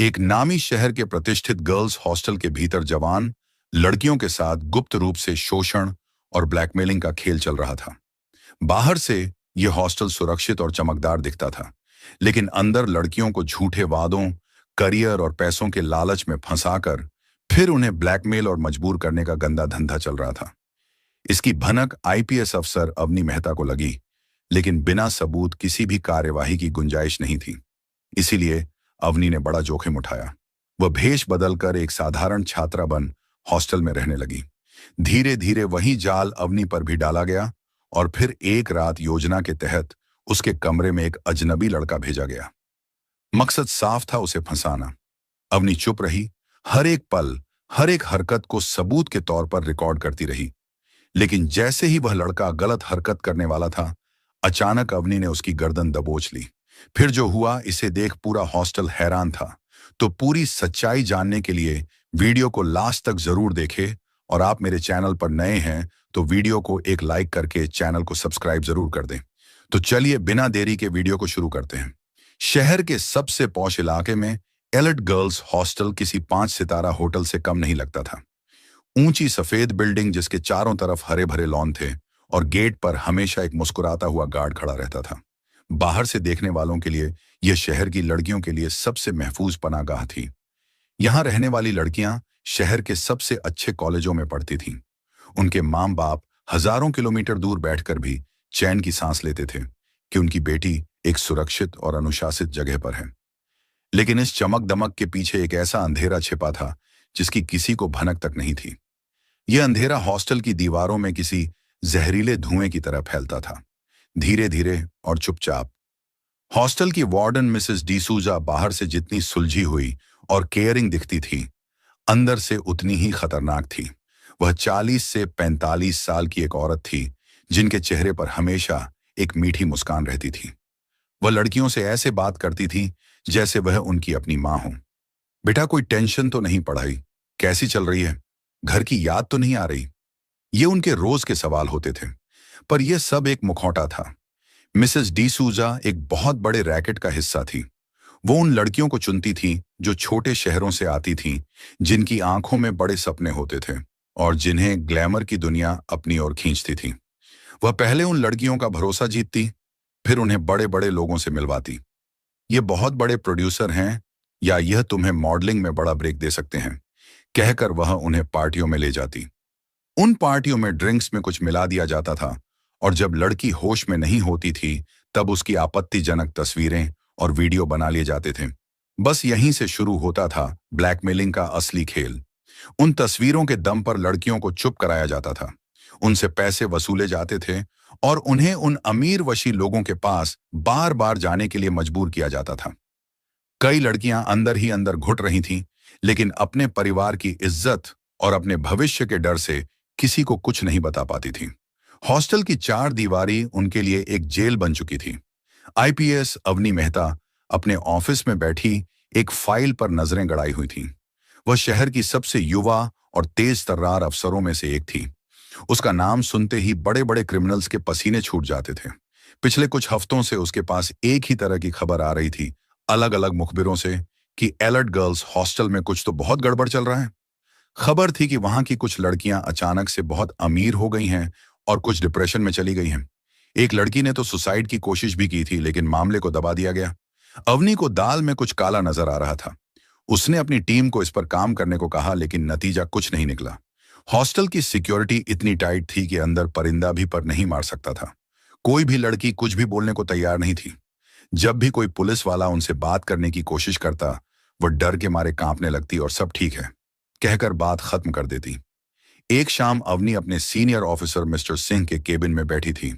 एक नामी शहर के प्रतिष्ठित गर्ल्स हॉस्टल के भीतर जवान लड़कियों के साथ गुप्त रूप से शोषण और ब्लैकमेलिंग का खेल चल रहा था। बाहर से यह हॉस्टल सुरक्षित और चमकदार दिखता था, लेकिन अंदर लड़कियों को झूठे वादों, करियर और पैसों के लालच में फंसाकर फिर उन्हें ब्लैकमेल और मजबूर करने का गंदा धंधा चल रहा था। इसकी भनक आईपीएस अफसर अवनी मेहता को लगी, लेकिन बिना सबूत किसी भी कार्यवाही की गुंजाइश नहीं थी। इसीलिए अवनी ने बड़ा जोखिम उठाया। वह भेष बदलकर एक साधारण छात्रा बन हॉस्टल में रहने लगी। धीरे धीरे वही जाल अवनी पर भी डाला गया और फिर एक रात योजना के तहत उसके कमरे में एक अजनबी लड़का भेजा गया। मकसद साफ था, उसे फंसाना। अवनी चुप रही, हर एक पल, हर एक हरकत को सबूत के तौर पर रिकॉर्ड करती रही। लेकिन जैसे ही वह लड़का गलत हरकत करने वाला था, अचानक अवनी ने उसकी गर्दन दबोच ली। फिर जो हुआ, इसे देख पूरा हॉस्टल हैरान था। तो पूरी सच्चाई जानने के लिए वीडियो को लास्ट तक जरूर देखें, और आप मेरे चैनल पर नए हैं तो वीडियो को एक लाइक करके चैनल को सब्सक्राइब जरूर कर दें। तो चलिए बिना देरी के वीडियो को शुरू करते हैं। शहर के सबसे पॉश इलाके में एलिट गर्ल्स हॉस्टल किसी 5 सितारा होटल से कम नहीं लगता था। ऊंची सफेद बिल्डिंग जिसके चारों तरफ हरे भरे लॉन थे और गेट पर हमेशा एक मुस्कुराता हुआ गार्ड खड़ा रहता था। बाहर से देखने वालों के लिए यह शहर की लड़कियों के लिए सबसे महफूज पनाहगाह थी। यहां रहने वाली लड़कियां शहर के सबसे अच्छे कॉलेजों में पढ़ती थीं। उनके माँ बाप हजारों किलोमीटर दूर बैठकर भी चैन की सांस लेते थे कि उनकी बेटी एक सुरक्षित और अनुशासित जगह पर है। लेकिन इस चमक दमक के पीछे एक ऐसा अंधेरा छिपा था जिसकी किसी को भनक तक नहीं थी। यह अंधेरा हॉस्टल की दीवारों में किसी जहरीले धुएं की तरह फैलता था, धीरे धीरे और चुपचाप। हॉस्टल की वार्डन मिसेस डिसूजा बाहर से जितनी सुलझी हुई और केयरिंग दिखती थी, अंदर से उतनी ही खतरनाक थी। वह 40 से 45 साल की एक औरत थी जिनके चेहरे पर हमेशा एक मीठी मुस्कान रहती थी। वह लड़कियों से ऐसे बात करती थी जैसे वह उनकी अपनी माँ हो। बेटा, कोई टेंशन तो नहीं? पढ़ाई कैसी चल रही है? घर की याद तो नहीं आ रही? ये उनके रोज के सवाल होते थे, पर यह सब एक मुखौटा था। मिसेस डिसूजा एक बहुत बड़े रैकेट का हिस्सा थी। वो उन लड़कियों को चुनती थी जो छोटे शहरों से आती थीं, जिनकी आंखों में बड़े सपने होते थे और जिन्हें ग्लैमर की दुनिया अपनी ओर खींचती थी। वह पहले उन लड़कियों का भरोसा जीतती, फिर उन्हें बड़े बड़े लोगों से मिलवाती। ये बहुत बड़े प्रोड्यूसर हैं, या यह तुम्हें मॉडलिंग में बड़ा ब्रेक दे सकते हैं, कहकर वह उन्हें पार्टियों में ले जाती। उन पार्टियों में ड्रिंक्स में कुछ मिला दिया जाता था, और जब लड़की होश में नहीं होती थी तब उसकी आपत्तिजनक तस्वीरें और वीडियो बना लिए जाते थे। बस यहीं से शुरू होता था ब्लैकमेलिंग का असली खेल। उन तस्वीरों के दम पर लड़कियों को चुप कराया जाता था, उनसे पैसे वसूले जाते थे और उन्हें उन अमीर वशी लोगों के पास बार बार जाने के लिए मजबूर किया जाता था। कई लड़कियां अंदर ही अंदर घुट रही थीं, लेकिन अपने परिवार की इज्जत और अपने भविष्य के डर से किसी को कुछ नहीं बता पाती थीं। हॉस्टल की 4 दीवारी उनके लिए एक जेल बन चुकी थी। आईपीएस अवनी मेहता अपने ऑफिस में बैठी एक फाइल पर नजरें गड़ाई हुई थी। वह शहर की सबसे युवा और तेज तर्रार अफसरों में से एक थी। उसका नाम सुनते ही बड़े बड़े क्रिमिनल्स के पसीने छूट जाते थे। पिछले कुछ हफ्तों से उसके पास एक ही तरह की खबर आ रही थी, अलग अलग मुखबिरों से, कि एलिट गर्ल्स हॉस्टल में कुछ तो बहुत गड़बड़ चल रहा है। खबर थी कि वहां की कुछ लड़कियां अचानक से बहुत अमीर हो गई हैं और कुछ डिप्रेशन में चली गई हैं। एक लड़की ने तो सुसाइड की कोशिश भी की थी, लेकिन मामले को दबा दिया गया। अवनी को दाल में कुछ काला नजर आ रहा था। उसने अपनी टीम को इस पर काम करने को कहा, लेकिन नतीजा कुछ नहीं निकला। हॉस्टल की सिक्योरिटी इतनी टाइट थी कि अंदर परिंदा भी पर नहीं मार सकता था। कोई भी लड़की कुछ भी बोलने को तैयार नहीं थी। जब भी कोई पुलिस वाला उनसे बात करने की कोशिश करता, वह डर के मारे कांपने लगती और सब ठीक है कहकर बात खत्म कर देती। एक शाम अवनी अपने सीनियर ऑफिसर मिस्टर सिंह के केबिन में बैठी थी।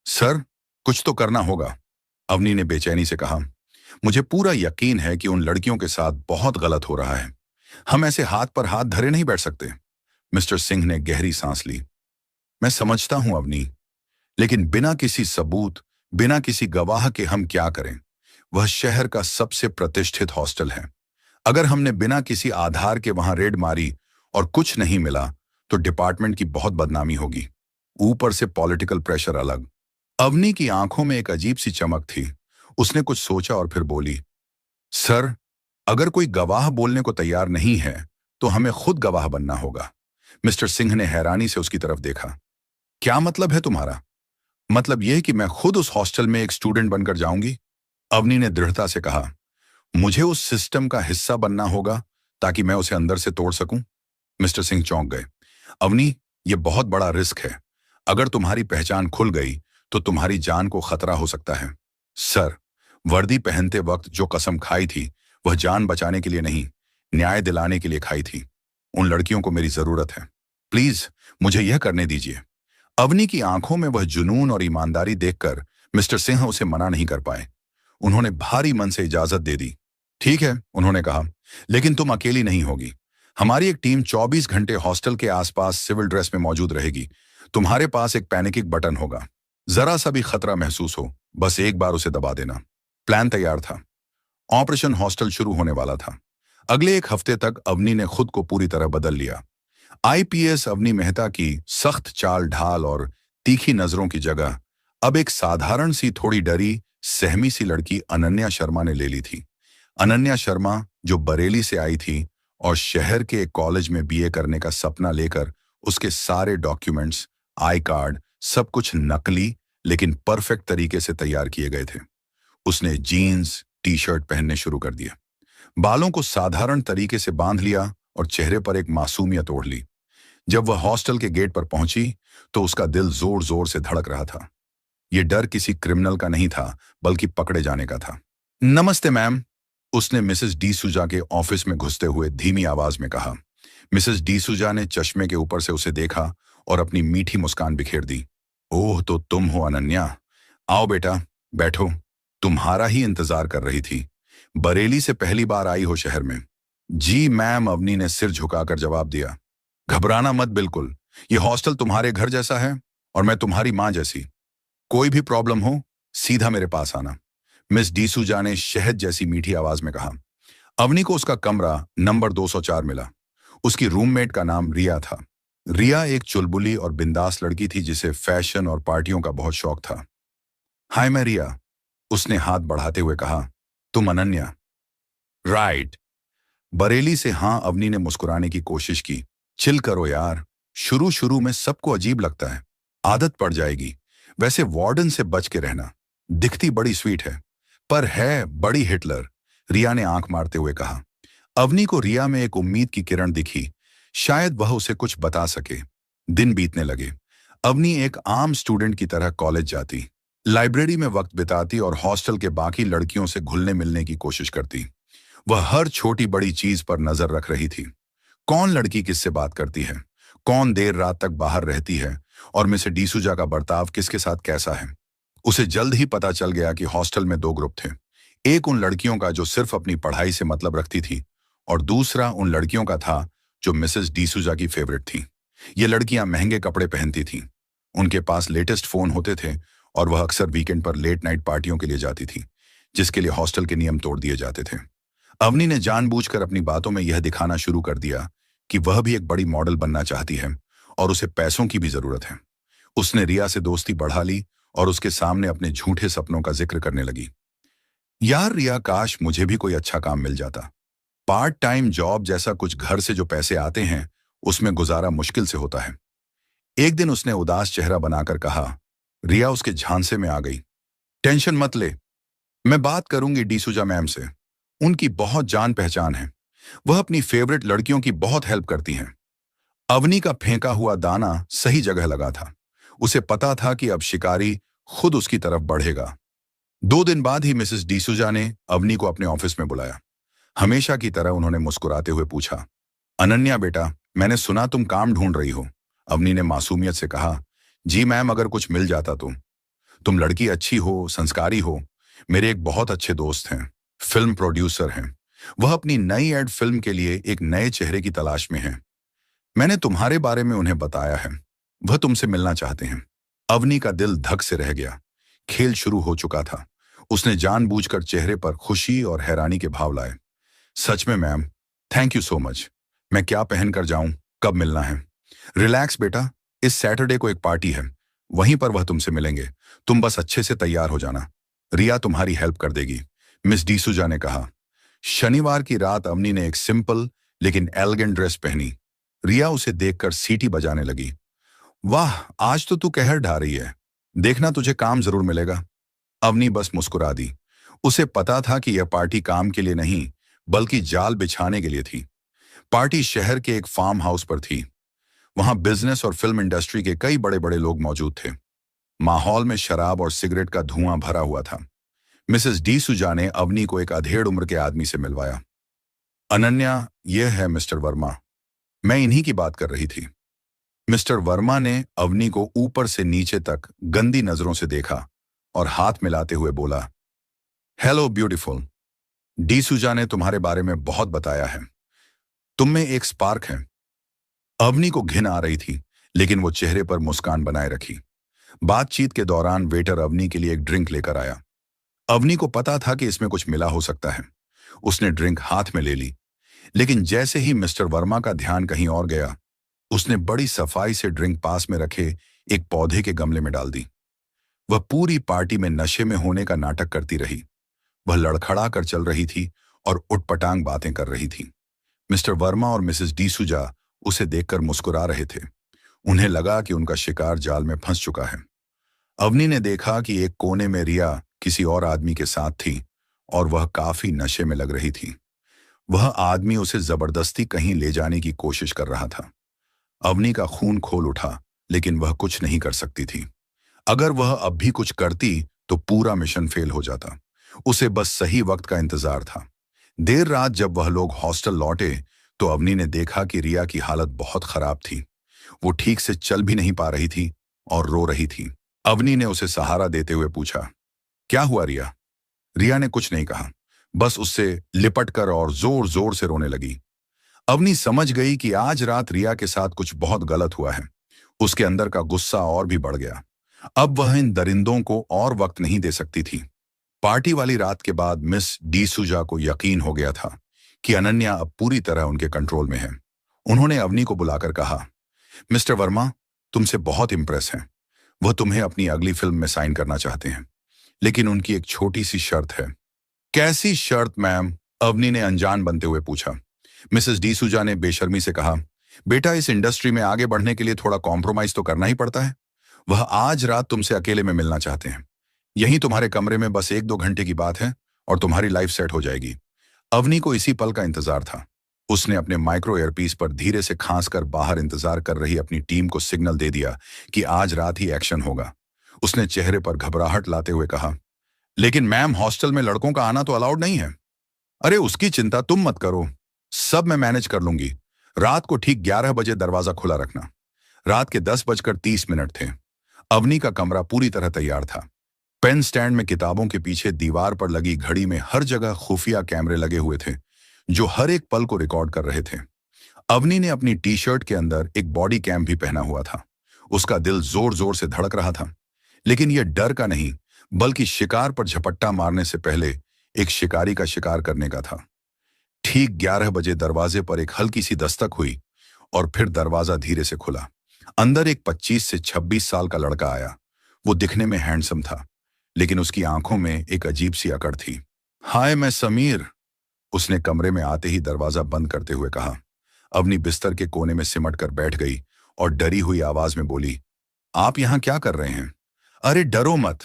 सर, कुछ तो करना होगा, अवनी ने बेचैनी से कहा। मुझे पूरा यकीन है कि उन लड़कियों के साथ बहुत गलत हो रहा है। हम ऐसे हाथ पर हाथ धरे नहीं बैठ सकते। मिस्टर सिंह ने गहरी सांस ली। मैं समझता हूं अवनी, लेकिन बिना किसी सबूत, बिना किसी गवाह के हम क्या करें? वह शहर का सबसे प्रतिष्ठित हॉस्टल है। अगर हमने बिना किसी आधार के वहां रेड मारी और कुछ नहीं मिला तो डिपार्टमेंट की बहुत बदनामी होगी। ऊपर से पॉलिटिकल प्रेशर अलग। अवनी की आंखों में एक अजीब सी चमक थी। उसने कुछ सोचा और फिर बोली, सर, अगर कोई गवाह बोलने को तैयार नहीं है तो हमें खुद गवाह बनना होगा। मिस्टर सिंह ने हैरानी से उसकी तरफ देखा। क्या मतलब है तुम्हारा? मतलब यह कि मैं खुद उस हॉस्टल में एक स्टूडेंट बनकर जाऊंगी? अवनी ने दृढ़ता से कहा। मुझे उस सिस्टम का हिस्सा बनना होगा ताकि मैं उसे अंदर से तोड़ सकूं। मिस्टर सिंह चौंक गए। अवनी, यह बहुत बड़ा रिस्क है। अगर तुम्हारी पहचान खुल गई तो तुम्हारी जान को खतरा हो सकता है। सर, वर्दी पहनते वक्त जो कसम खाई थी वह जान बचाने के लिए नहीं, न्याय दिलाने के लिए खाई थी। उन लड़कियों को मेरी जरूरत है। प्लीज मुझे यह करने दीजिए। अवनी की आंखों में वह जुनून और ईमानदारी देखकर मिस्टर सिंह उसे मना नहीं कर पाए। उन्होंने भारी मन से इजाजत दे दी। ठीक है, उन्होंने कहा, लेकिन तुम अकेली नहीं होगी। हमारी एक टीम 24 घंटे हॉस्टल के आसपास सिविल ड्रेस में मौजूद रहेगी। तुम्हारे पास एक पैनिकिंग बटन होगा। जरा सा भी खतरा महसूस हो, बस एक बार उसे दबा देना। प्लान तैयार था। ऑपरेशन हॉस्टल शुरू होने वाला था। अगले एक हफ्ते तक अवनी ने खुद को पूरी तरह बदल लिया। आईपीएस अवनी मेहता की सख्त चाल ढाल और तीखी नजरों की जगह अब एक साधारण सी, थोड़ी डरी, सहमी सी लड़की अनन्या शर्मा ने ले ली थी। अनन्या शर्मा जो बरेली से आई थी और शहर के एक कॉलेज में बीए करने का सपना लेकर उसके सारे डॉक्यूमेंट्स, आई कार्ड, सब कुछ नकली लेकिन परफेक्ट तरीके से तैयार किए गए थे। उसने जीन्स, टी शर्ट पहनने शुरू कर दिया, बालों को साधारण तरीके से बांध लिया और चेहरे पर एक मासूमियत ओढ़ ली। जब वह हॉस्टल के गेट पर पहुंची तो उसका दिल जोर जोर से धड़क रहा था। यह डर किसी क्रिमिनल का नहीं था, बल्कि पकड़े जाने का था। नमस्ते मैम, उसने मिसेस डिसूजा के ऑफिस में घुसते हुए धीमी आवाज में कहा। मिसेस डिसूजा ने चश्मे के ऊपर से उसे देखा और अपनी मीठी मुस्कान बिखेर दी। ओह, तो तुम हो अनन्या। आओ बेटा, बैठो। तुम्हारा ही इंतजार कर रही थी। बरेली से पहली बार आई हो शहर में? जी मैम, अवनी ने सिर झुकाकर जवाब दिया। घबराना मत, बिल्कुल। यह हॉस्टल तुम्हारे घर जैसा है और मैं तुम्हारी माँ जैसी। कोई भी प्रॉब्लम हो, सीधा मेरे पास आना, मिस डिसूजा ने शहद जैसी मीठी आवाज में कहा। अवनी को उसका कमरा नंबर 204 मिला। उसकी रूममेट का नाम रिया था। रिया एक चुलबुली और बिंदास लड़की थी जिसे फैशन और पार्टियों का बहुत शौक था। हाय, मैं रिया, उसने हाथ बढ़ाते हुए कहा। तुम अनन्या? राइट। बरेली से हाँ, अवनी ने मुस्कुराने की कोशिश की। चिल करो यार, शुरू शुरू में सबको अजीब लगता है, आदत पड़ जाएगी। वैसे वार्डन से बच के रहना। दिखती बड़ी स्वीट है पर है बड़ी हिटलर, रिया ने आंख मारते हुए कहा। अवनी को रिया में एक उम्मीद की किरण दिखी, शायद वह उसे कुछ बता सके। दिन बीतने लगे। अवनी एक आम स्टूडेंट की तरह कॉलेज जाती, लाइब्रेरी में वक्त बिताती और हॉस्टल के बाकी लड़कियों से घुलने मिलने की कोशिश करती। वह हर छोटी बड़ी चीज पर नजर रख रही थी। कौन लड़की किससे बात करती है, कौन देर रात तक बाहर रहती है और मिसेस डिसूजा का बर्ताव किसके साथ कैसा है। उसे जल्द ही पता चल गया कि हॉस्टल में दो ग्रुप थे। एक उन लड़कियों का जो सिर्फ अपनी पढ़ाई से मतलब रखती थी और दूसरा उन लड़कियों का था जो मिसेस डिसूजा की फेवरेट थी। ये लड़कियां महंगे कपड़े पहनती थीं, उनके पास लेटेस्ट फोन होते थे और वह अक्सर वीकेंड पर लेट नाइट पार्टियों के लिए जाती थी, जिसके लिए हॉस्टल के नियम तोड़ दिए जाते थे। अवनी ने जानबूझकर अपनी बातों में यह दिखाना शुरू कर दिया कि वह भी एक बड़ी मॉडल बनना चाहती है और उसे पैसों की भी जरूरत है। उसने रिया से दोस्ती बढ़ा ली और उसके सामने अपने झूठे सपनों का जिक्र करने लगी। यार रिया, काश मुझे भी कोई अच्छा काम मिल जाता। पार्ट टाइम जॉब जैसा कुछ, घर से जो पैसे आते हैं उसमें गुजारा मुश्किल से होता है। एक दिन उसने उदास चेहरा बनाकर कहा। रिया उसके झांसे में आ गई। टेंशन मत ले, मैं बात करूंगी डिसूजा मैम से। उनकी बहुत जान पहचान है, वह अपनी फेवरेट लड़कियों की बहुत हेल्प करती हैं। अवनी का फेंका हुआ दाना सही जगह लगा था। उसे पता था कि अब शिकारी खुद उसकी तरफ बढ़ेगा। 2 दिन बाद ही मिसेस डिसूजा ने अवनी को अपने ऑफिस में बुलाया। हमेशा की तरह उन्होंने मुस्कुराते हुए पूछा, अनन्या बेटा, मैंने सुना तुम काम ढूंढ रही हो। अवनी ने मासूमियत से कहा। जी मैम, अगर कुछ मिल जाता तो। तुम लड़की अच्छी हो, संस्कारी हो। मेरे एक बहुत अच्छे दोस्त हैं, फिल्म प्रोड्यूसर हैं। वह अपनी नई एड फिल्म के लिए एक नए चेहरे की तलाश में हैं। मैंने तुम्हारे बारे में उन्हें बताया है, वह तुमसे मिलना चाहते हैं। अवनी का दिल धक से रह गया। खेल शुरू हो चुका था। उसने जानबूझकर चेहरे पर खुशी और हैरानी के भाव लाए। सच में ma'am, thank you so much. मैं क्या पहनकर जाऊं, कब मिलना है? रिलैक्स बेटा, इस सैटरडे को एक पार्टी है, वहीं पर वह तुमसे मिलेंगे। तुम बस अच्छे से तैयार हो जाना, रिया तुम्हारी हेल्प कर देगी, मिस डिसूजा ने कहा। शनिवार की रात अवनी ने एक सिंपल लेकिन एलिगेंट ड्रेस पहनी। रिया उसे देखकर सीटी बजाने लगी। वाह, आज तो तू कहर ढा रही है। देखना, तुझे काम जरूर मिलेगा। अवनी बस मुस्कुरा दी। उसे पता था कि यह पार्टी काम के लिए नहीं, बल्कि जाल बिछाने के लिए थी। पार्टी शहर के एक फार्म हाउस पर थी। वहां बिजनेस और फिल्म इंडस्ट्री के कई बड़े बड़े लोग मौजूद थे। माहौल में शराब और सिगरेट का धुआं भरा हुआ था। मिसेस डी सुजा ने अवनी को एक अधेड़ उम्र के आदमी से मिलवाया। अनन्या, यह है मिस्टर वर्मा। मैं इन्हीं की बात कर रही थी। मिस्टर वर्मा ने अवनी को ऊपर से नीचे तक गंदी नजरों से देखा और हाथ मिलाते हुए बोला, हेलो ब्यूटीफुल। डी सुजा ने तुम्हारे बारे में बहुत बताया है। तुम में एक स्पार्क है। अवनी को घिन आ रही थी, लेकिन वो चेहरे पर मुस्कान बनाए रखी। बातचीत के दौरान वेटर अवनी के लिए एक ड्रिंक लेकर आया। अवनी को पता था कि इसमें कुछ मिला हो सकता है। उसने ड्रिंक हाथ में ले ली, लेकिन जैसे ही मिस्टर वर्मा का ध्यान कहीं और गया, उसने बड़ी सफाई से ड्रिंक पास में रखे एक पौधे के गमले में डाल दी। वह पूरी पार्टी में नशे में होने का नाटक करती रही। वह लड़खड़ा कर चल रही थी और उटपटांग बातें कर रही थी। मिस्टर वर्मा और मिसेस डिसूजा उसे देखकर मुस्कुरा रहे थे। उन्हें लगा कि उनका शिकार जाल में फंस चुका है। अवनी ने देखा कि एक कोने में रिया किसी और आदमी के साथ थी और वह काफी नशे में लग रही थी। वह आदमी उसे जबरदस्ती कहीं ले जाने की कोशिश कर रहा था। अवनी का खून खोल उठा, लेकिन वह कुछ नहीं कर सकती थी। अगर वह अब भी कुछ करती तो पूरा मिशन फेल हो जाता। उसे बस सही वक्त का इंतजार था। देर रात जब वह लोग हॉस्टल लौटे तो अवनी ने देखा कि रिया की हालत बहुत खराब थी। वो ठीक से चल भी नहीं पा रही थी और रो रही थी। अवनी ने उसे सहारा देते हुए पूछा, क्या हुआ रिया? रिया ने कुछ नहीं कहा, बस उससे लिपट कर और जोर जोर से रोने लगी। अवनी समझ गई कि आज रात रिया के साथ कुछ बहुत गलत हुआ है। उसके अंदर का गुस्सा और भी बढ़ गया। अब वह इन दरिंदों को और वक्त नहीं दे सकती थी। पार्टी वाली रात के बाद मिस डिसूजा को यकीन हो गया था कि अनन्या अब पूरी तरह उनके कंट्रोल में है। उन्होंने अवनी को बुलाकर कहा, मिस्टर वर्मा, तुमसे बहुत इंप्रेस हैं। वह तुम्हें अपनी अगली फिल्म में साइन करना चाहते हैं, लेकिन उनकी एक छोटी सी शर्त है। कैसी शर्त मैम? अवनी ने अनजान बनते हुए पूछा। मिसेस डिसूजा ने बेशर्मी से कहा, बेटा, इस इंडस्ट्री में आगे बढ़ने के लिए थोड़ा कॉम्प्रोमाइज तो करना ही पड़ता है। वह आज रात तुमसे अकेले में मिलना चाहते हैं। यहीं तुम्हारे कमरे में बस 1-2 घंटे की बात है और तुम्हारी लाइफ सेट हो जाएगी। अवनी को इसी पल का इंतजार था। उसने अपने माइक्रो एयरपीस पर धीरे से खांसकर बाहर इंतजार कर रही अपनी टीम को सिग्नल दे दिया कि आज रात ही एक्शन होगा। उसने चेहरे पर घबराहट लाते हुए कहा, लेकिन मैम, हॉस्टल में लड़कों का आना तो अलाउड नहीं है। अरे उसकी चिंता तुम मत करो, सब मैं मैनेज कर लूंगी। रात को ठीक 11 बजे दरवाजा खुला रखना। रात के 10:30 थे। अवनी का कमरा पूरी तरह तैयार था। पेन स्टैंड में किताबों के पीछे दीवार पर लगी घड़ी में हर जगह खुफिया कैमरे लगे हुए थे, जो हर एक पल को रिकॉर्ड कर रहे थे। अवनी ने अपनी टी शर्ट के अंदर एक बॉडी कैम भी पहना हुआ था। उसका दिल जोर जोर से धड़क रहा था, लेकिन यह डर का नहीं, बल्कि शिकार पर झपट्टा मारने से पहले एक शिकारी का शिकार करने का था। ठीक 11 बजे दरवाजे पर एक हल्की सी दस्तक हुई और फिर दरवाजा धीरे से खुला। अंदर एक 25 से 26 साल का लड़का आया। वो दिखने में हैंडसम था, लेकिन उसकी आंखों में एक अजीब सी अकड़ थी। हाय, मैं समीर। उसने कमरे में आते ही दरवाजा बंद करते हुए कहा। अवनी बिस्तर के कोने में सिमट कर बैठ गई और डरी हुई आवाज में बोली, आप यहां क्या कर रहे हैं? अरे डरो मत,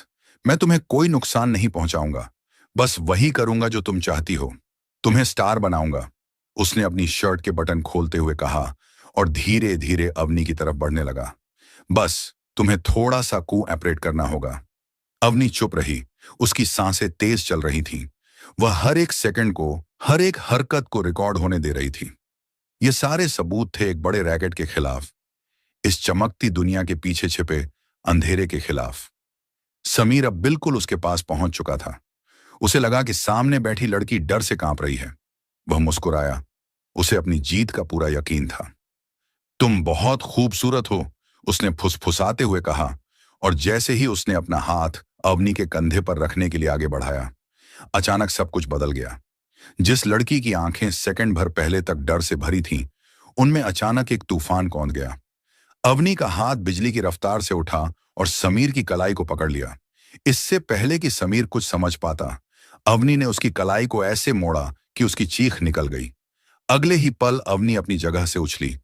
मैं तुम्हें कोई नुकसान नहीं पहुंचाऊंगा। बस वही करूंगा जो तुम चाहती हो। तुम्हें स्टार बनाऊंगा। उसने अपनी शर्ट के बटन खोलते हुए कहा और धीरे धीरे अवनी की तरफ बढ़ने लगा। बस तुम्हें थोड़ा सा कोऑपरेट करना होगा। अवनी चुप रही। उसकी सांसें तेज चल रही थीं। वह हर एक सेकंड को, हर एक हरकत को रिकॉर्ड होने दे रही थी। ये सारे सबूत थे एक बड़े रैकेट के खिलाफ, इस चमकती दुनिया के पीछे छिपे अंधेरे के खिलाफ। समीर अब बिल्कुल उसके पास पहुंच चुका था। उसे लगा कि सामने बैठी लड़की डर से कांप रही है। वह मुस्कुराया। उसे अपनी जीत का पूरा यकीन था। तुम बहुत खूबसूरत हो, उसने फुसफुसाते हुए कहा, और जैसे ही उसने अपना हाथ अवनी के कंधे पर रखने के लिए आगे बढ़ाया, अचानक सब कुछ बदल गया। जिस लड़की की आंखें सेकंड भर पहले तक डर से भरी थीं, उनमें अचानक एक तूफान कौंध गया। अवनी का हाथ बिजली की रफ्तार से उठा और समीर की कलाई को पकड़ लिया। इससे पहले कि समीर कुछ समझ पाता, अवनी ने उसकी कलाई को ऐसे मोड़ा कि उसकी चीख निकल गई। अगले ही पल अवनी अपनी जगह से उछली।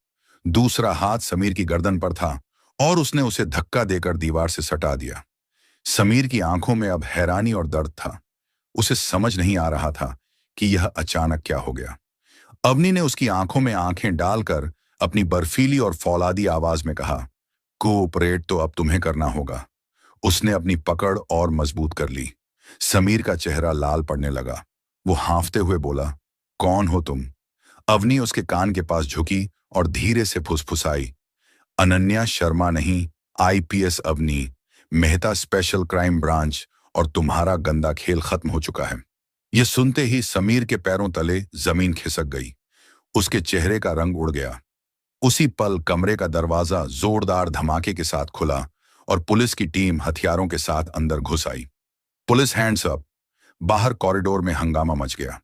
दूसरा हाथ समीर की गर्दन पर था और उसने उसे धक्का देकर दीवार से सटा दिया। समीर की आंखों में अब हैरानी और दर्द था। उसे समझ नहीं आ रहा था कि यह अचानक क्या हो गया। अवनी ने उसकी आंखों में आंखें डालकर अपनी बर्फीली और फौलादी आवाज में कहा, कोऑपरेट तो अब तुम्हें करना होगा। उसने अपनी पकड़ और मजबूत कर ली। समीर का चेहरा लाल पड़ने लगा। वो हांफते हुए बोला, कौन हो तुम? अवनी उसके कान के पास झुकी और धीरे से फुसफुसाई, अनन्या शर्मा नहीं, IPS Avni, Mehta special crime branch, और तुम्हारा गंदा खेल खत्म हो चुका है। यह सुनते ही समीर के पैरों तले जमीन खिसक गई। उसके चेहरे का रंग उड़ गया। उसी पल कमरे का दरवाजा जोरदार धमाके के साथ खुला और पुलिस की टीम हथियारों के साथ अंदर घुस आई। Police hands up. बाहर कॉरिडोर में हंगामा मच गया।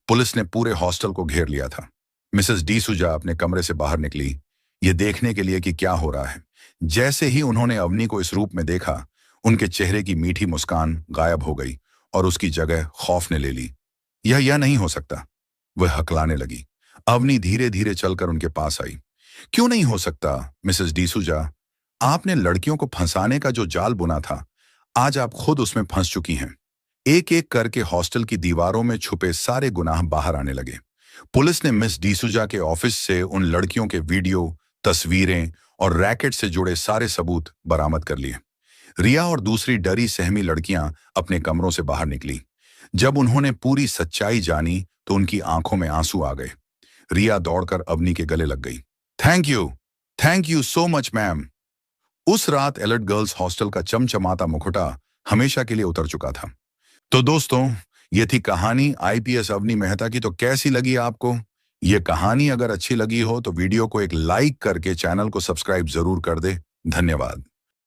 पुलिस ने पूरे हॉस्टल को घेर लिया था। मिसेस डिसूजा अपने कमरे से बाहर निकली, ये देखने के लिए कि क्या हो रहा है। जैसे ही उन्होंने अवनी को इस रूप में देखा, उनके चेहरे की मीठी मुस्कान गायब हो गई और उसकी जगह खौफ ने ले ली। यह नहीं हो सकता, वह हकलाने लगी। अवनी धीरे धीरे चलकर उनके पास आई। क्यों नहीं हो सकता मिसेस डिसूजा? आपने लड़कियों को फंसाने का जो जाल बुना था, आज आप खुद उसमें फंस चुकी हैं। एक एक करके हॉस्टल की दीवारों में छुपे सारे गुनाह बाहर आने लगे। पुलिस ने मिस डिसूजा के ऑफिस से उन लड़कियों के वीडियो, तस्वीरें और रैकेट से जुड़े सारे सबूत बरामद कर लिए। रिया और दूसरी डरी सहमी लड़कियां अपने कमरों से बाहर निकली। जब उन्होंने पूरी सच्चाई जानी तो उनकी आंखों में आंसू आ गए। रिया दौड़कर अवनी के गले लग गई। Thank you so much ma'am. उस रात एलर्ट गर्ल्स हॉस्टल का चमचमाता मुखौटा हमेशा के लिए उतर चुका था। तो दोस्तों, ये थी कहानी आईपीएस अवनी मेहता की। तो कैसी लगी आपको ये कहानी? अगर अच्छी लगी हो तो वीडियो को एक लाइक करके चैनल को सब्सक्राइब जरूर कर दे। धन्यवाद।